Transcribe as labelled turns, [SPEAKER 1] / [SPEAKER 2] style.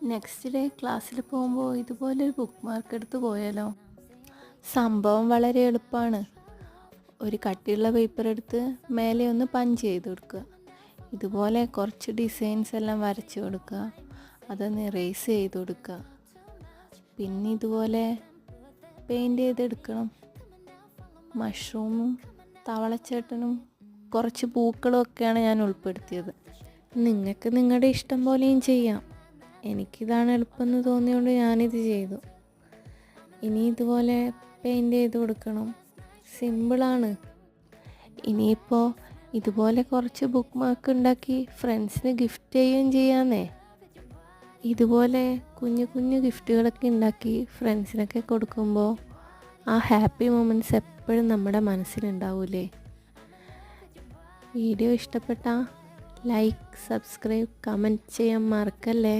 [SPEAKER 1] Next day ക്ലാസ്സിൽ പോകുമ്പോൾ ഇതുപോലൊരു ബുക്ക് മാർക്ക് എടുത്ത് പോയാലോ? സംഭവം വളരെ എളുപ്പമാണ്. ഒരു കട്ടിയുള്ള പേപ്പർ എടുത്ത് മേലെ ഒന്ന് പഞ്ച് ചെയ്ത് കൊടുക്കുക. ഇതുപോലെ കുറച്ച് ഡിസൈൻസ് എല്ലാം വരച്ച് കൊടുക്കുക. അതൊന്ന് ഇറേസ് ചെയ്ത് കൊടുക്കുക. പിന്നെ ഇതുപോലെ പെയിൻറ്റ് ചെയ്തെടുക്കണം. മഷ്റൂമും തവളച്ചേട്ടനും കുറച്ച് പൂക്കളും ഒക്കെയാണ് ഞാൻ ഉൾപ്പെടുത്തിയത്. നിങ്ങൾക്ക് നിങ്ങളുടെ ഇഷ്ടം പോലെയും ചെയ്യാം. എനിക്കിതാണ് എളുപ്പമെന്ന് തോന്നിയോണ്ട് ഞാനിത് ചെയ്തു. ഇനി ഇതുപോലെ പെയിൻറ്റ് ചെയ്ത് കൊടുക്കണം. സിമ്പിളാണ്. ഇനിയിപ്പോൾ ഇതുപോലെ കുറച്ച് ബുക്ക് മാർക്ക് ഉണ്ടാക്കി ഫ്രണ്ട്സിന് ഗിഫ്റ്റ് ചെയ്യുകയും ചെയ്യാന്നേ. ഇതുപോലെ കുഞ്ഞു കുഞ്ഞു ഗിഫ്റ്റുകളൊക്കെ ഉണ്ടാക്കി ഫ്രണ്ട്സിനൊക്കെ കൊടുക്കുമ്പോൾ ആ ഹാപ്പി മൊമെൻറ്റ്സ് എപ്പോഴും നമ്മുടെ മനസ്സിലുണ്ടാവൂലേ. വീഡിയോ ഇഷ്ടപ്പെട്ടാൽ ലൈക്ക്, സബ്സ്ക്രൈബ്, കമൻറ്റ് ചെയ്യാൻ മറക്കല്ലേ.